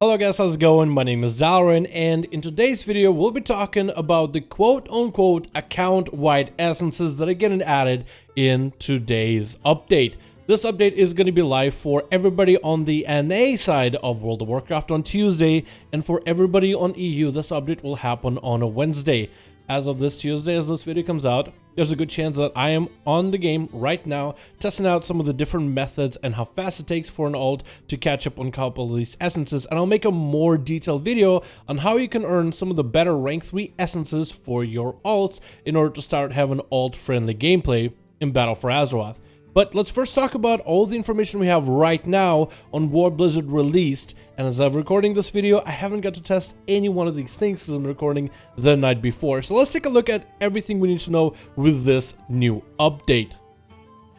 Hello guys, how's it going? My name is Dalaran, and in today's video we'll be talking about the quote-unquote account-wide essences that are getting added in today's update. This update is going to be live for everybody on the NA side of World of Warcraft on Tuesday, and for everybody on EU, this update will happen on a Wednesday. As of this Tuesday, as this video comes out, there's a good chance that I am on the game right now, testing out some of the different methods and how fast it takes for an alt to catch up on a couple of these essences, and I'll make a more detailed video on how you can earn some of the better rank 3 essences for your alts in order to start having alt-friendly gameplay in Battle for Azeroth. But let's first talk about all the information we have right now on what Blizzard released, and as I'm recording this video, I haven't got to test any one of these things because I'm recording the night before. So let's take a look at everything we need to know with this new update.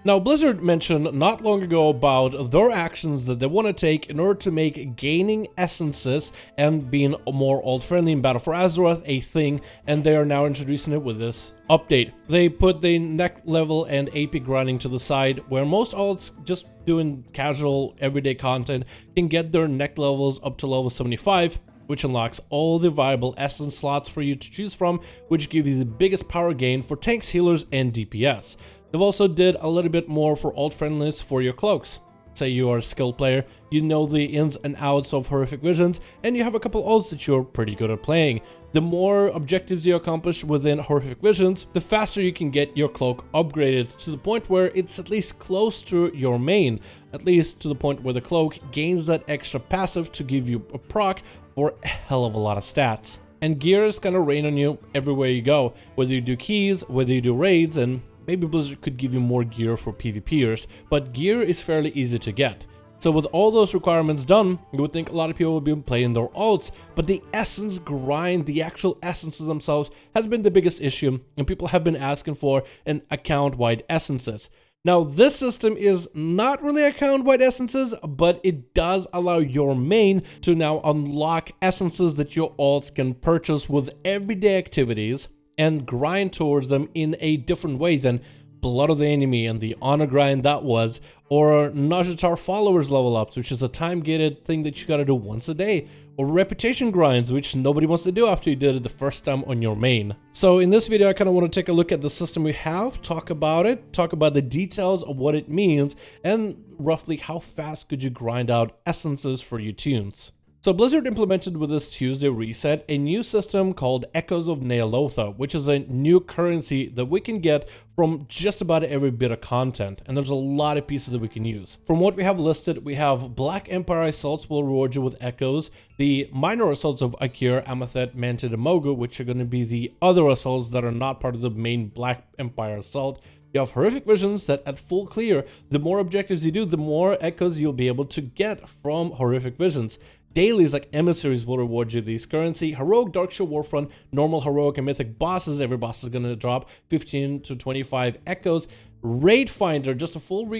Now, Blizzard mentioned not long ago about their actions that they want to take in order to make gaining essences and being more alt-friendly in Battle for Azeroth a thing, and they are now introducing it with this update. They put the neck level and AP grinding to the side, where most alts just doing casual everyday content can get their neck levels up to level 75, which unlocks all the viable essence slots for you to choose from, which give you the biggest power gain for tanks, healers, and DPS. They've also did a little bit more for alt friendliness for your cloaks. Say you are a skilled player, you know the ins and outs of horrific visions, and you have a couple alts that you're pretty good at playing. The more objectives you accomplish within horrific visions, the faster you can get your cloak upgraded to the point where it's at least close to your main, at least to the point where the cloak gains that extra passive to give you a proc for a hell of a lot of stats. And gear is gonna rain on you everywhere you go, whether you do keys, whether you do raids, and maybe Blizzard could give you more gear for PvPers, but gear is fairly easy to get. So with all those requirements done, you would think a lot of people would be playing their alts, but the essence grind, the actual essences themselves, has been the biggest issue, and people have been asking for an account-wide essences. Now, this system is not really account-wide essences, but it does allow your main to now unlock essences that your alts can purchase with everyday activities and grind towards them in a different way than Blood of the Enemy and the honor grind that was, or Ny'alotha followers level ups, which is a time-gated thing that you gotta do once a day, or reputation grinds, which nobody wants to do after you did it the first time on your main. So in this video, I kind of want to take a look at the system we have, talk about it, talk about the details of what it means, and roughly how fast could you grind out essences for your tunes. So Blizzard implemented with this Tuesday reset a new system called Echoes of Ny'alotha, which is a new currency that we can get from just about every bit of content, and there's a lot of pieces that we can use. From what we have listed, we have Black Empire assaults will reward you with echoes, the minor assaults of Akir, Amethyst, Mantid, and Mogu, which are going to be the other assaults that are not part of the main Black Empire assault. You have horrific visions that at full clear, the more objectives you do, the more echoes you'll be able to get from horrific visions. Dailies like emissaries will reward you these currency. Heroic Darkshire Warfront, normal heroic and mythic bosses, every boss is going to drop 15 to 25 echoes. Raid Finder, just a full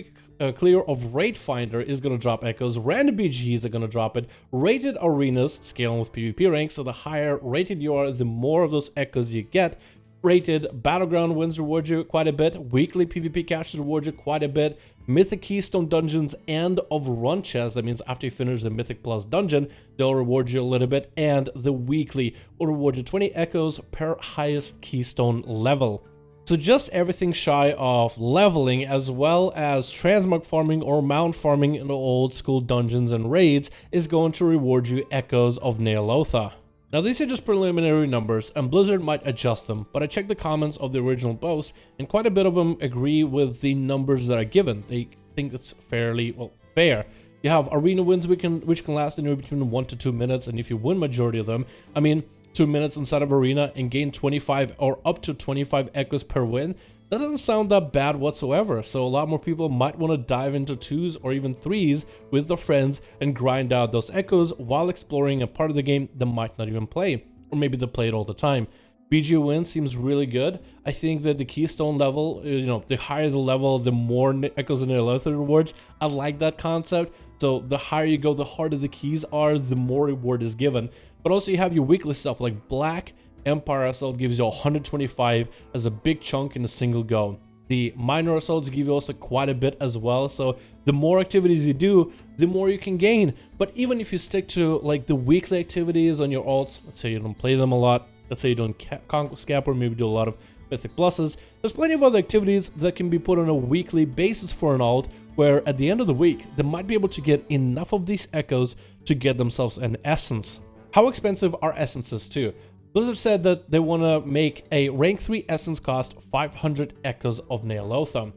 clear of Raid Finder is going to drop echoes. Random BGs are going to drop it. Rated arenas, scaling with PvP ranks, so the higher rated you are, the more of those echoes you get. Rated Battleground wins reward you quite a bit. Weekly PvP caches reward you quite a bit. Mythic Keystone dungeons and of run chests, that means after you finish the Mythic Plus dungeon, they'll reward you a little bit. And the weekly will reward you 20 echoes per highest Keystone level. So just everything shy of leveling, as well as transmog farming or mount farming in the old school dungeons and raids, is going to reward you echoes of Ny'alotha. Now these are just preliminary numbers, and Blizzard might adjust them, but I checked the comments of the original post, and quite a bit of them agree with the numbers that are given. They think it's fairly, well, fair. You have arena wins which can last anywhere between 1 to 2 minutes, and if you win majority of them, I mean 2 minutes inside of arena and gain 25 or up to 25 echoes per win, that doesn't sound that bad whatsoever. So a lot more people might want to dive into 2s or even 3s with their friends and grind out those echoes while exploring a part of the game they might not even play, or maybe they play it all the time. BG win seems really good. I think that the Keystone level, the higher the level, the more echoes and Ny'alotha rewards. I like that concept. So the higher you go, the harder the keys are, the more reward is given. But also you have your weekly stuff like Black Empire Assault gives you 125 as a big chunk in a single go. The minor assaults give you also quite a bit as well, so the more activities you do, the more you can gain. But even if you stick to like the weekly activities on your alts, let's say you don't play them a lot, let's say you don't Conquest Cap or maybe do a lot of Mythic Pluses, there's plenty of other activities that can be put on a weekly basis for an alt, where at the end of the week, they might be able to get enough of these echoes to get themselves an essence. How expensive are essences too? Blizzard said that they want to make a rank 3 essence cost 500 echoes of Ny'alotha.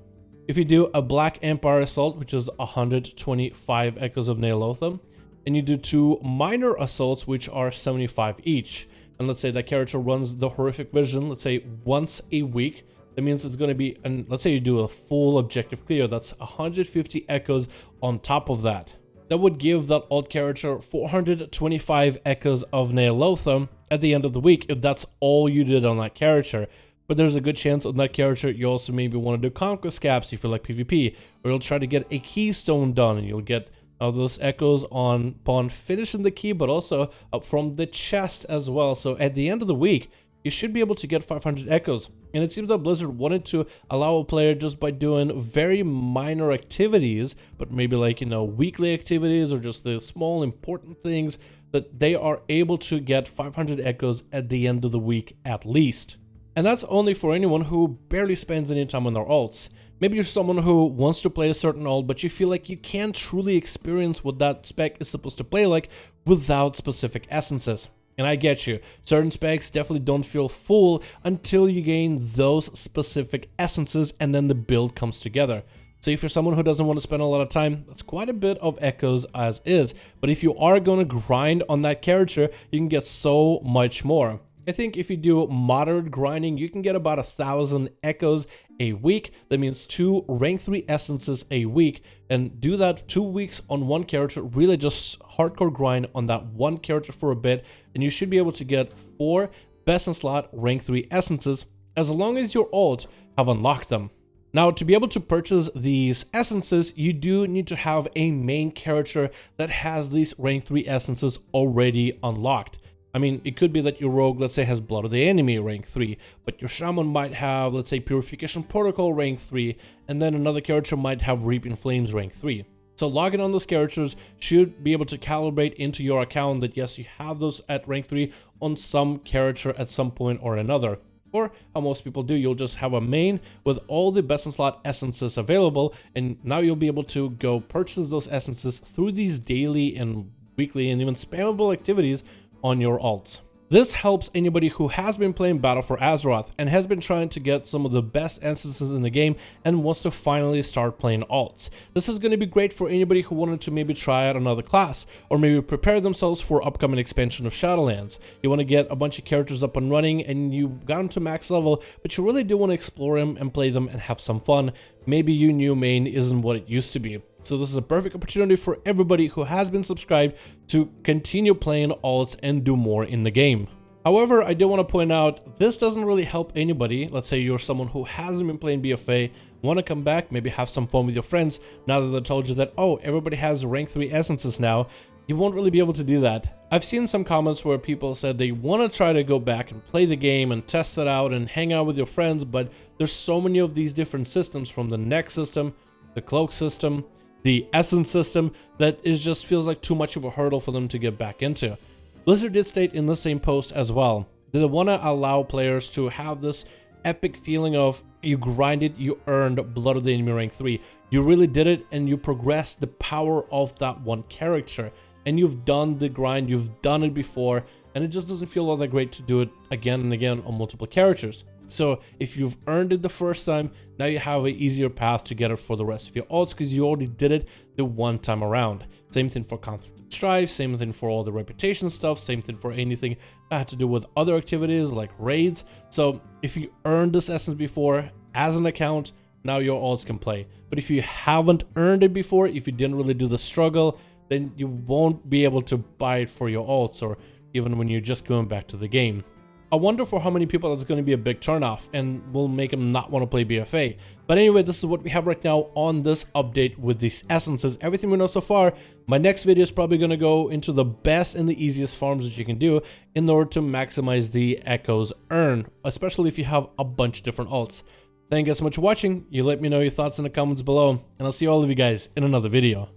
If you do a Black Empire assault, which is 125 echoes of Ny'alotha, and you do 2 minor assaults, which are 75 each, and let's say that character runs the Horrific Vision, let's say once a week, that means it's going to be, and let's say you do a full objective clear, that's 150 echoes on top of that. That would give that alt character 425 echoes of Ny'alotha at the end of the week, if that's all you did on that character. But there's a good chance on that character you also maybe want to do Conquest Caps if you like PvP, or you'll try to get a Keystone done, and you'll get those echoes upon finishing the key, but also up from the chest as well. So at the end of the week, you should be able to get 500 echoes. And it seems that Blizzard wanted to allow a player just by doing very minor activities, but maybe like, you know, weekly activities or just the small important things, that they are able to get 500 echoes at the end of the week at least. And that's only for anyone who barely spends any time on their alts. Maybe you're someone who wants to play a certain alt, but you feel like you can't truly experience what that spec is supposed to play like without specific essences. And I get you, certain specs definitely don't feel full until you gain those specific essences and then the build comes together. So if you're someone who doesn't want to spend a lot of time, that's quite a bit of echoes as is. But if you are going to grind on that character, you can get so much more. I think if you do moderate grinding, you can get about 1,000 echoes a week. That means 2 rank 3 essences a week, and do that 2 weeks on one character. Really just hardcore grind on that one character for a bit, and you should be able to get 4 best in slot rank 3 essences as long as your alt have unlocked them. Now, to be able to purchase these essences, you do need to have a main character that has these rank 3 essences already unlocked. I mean, it could be that your rogue, let's say, has Blood of the Enemy rank 3, but your shaman might have, let's say, Purification Protocol rank 3, and then another character might have Reap in Flames rank 3. So logging on those characters should be able to calibrate into your account that yes, you have those at rank 3 on some character at some point or another. Or how most people do, you'll just have a main with all the best in slot essences available, and now you'll be able to go purchase those essences through these daily and weekly and even spammable activities on your alts. This helps anybody who has been playing Battle for Azeroth and has been trying to get some of the best essences in the game and wants to finally start playing alts. This is going to be great for anybody who wanted to maybe try out another class, or maybe prepare themselves for upcoming expansion of Shadowlands. You want to get a bunch of characters up and running and you got them to max level, but you really do want to explore them and play them and have some fun. Maybe your new main isn't what it used to be. So this is a perfect opportunity for everybody who has been subscribed to continue playing alts and do more in the game. However, I do want to point out, this doesn't really help anybody. Let's say you're someone who hasn't been playing BFA, want to come back, maybe have some fun with your friends, now that they told you that, oh, everybody has rank 3 essences now. You won't really be able to do that. I've seen some comments where people said they want to try to go back and play the game and test it out and hang out with your friends, but there's so many of these different systems, from the neck system, the cloak system, the essence system, that it just feels like too much of a hurdle for them to get back into. Blizzard did state in the same post as well that they want to allow players to have this epic feeling of you grinded, you earned Blood of the Enemy rank 3. You really did it and you progressed the power of that one character. And you've done the grind, you've done it before, and it just doesn't feel all that great to do it again and again on multiple characters. So if you've earned it the first time, now you have an easier path to get it for the rest of your alts because you already did it the one time around. Same thing for Conflict and Strife, same thing for all the reputation stuff, same thing for anything that had to do with other activities like raids. So if you earned this essence before as an account, now your alts can play. But if you haven't earned it before, if you didn't really do the struggle, then you won't be able to buy it for your alts, or even when you're just going back to the game. I wonder for how many people that's going to be a big turnoff and will make them not want to play BFA. But anyway, this is what we have right now on this update with these essences. Everything we know so far. My next video is probably going to go into the best and the easiest farms that you can do in order to maximize the echoes earned, especially if you have a bunch of different alts. Thank you guys so much for watching. You let me know your thoughts in the comments below, and I'll see all of you guys in another video.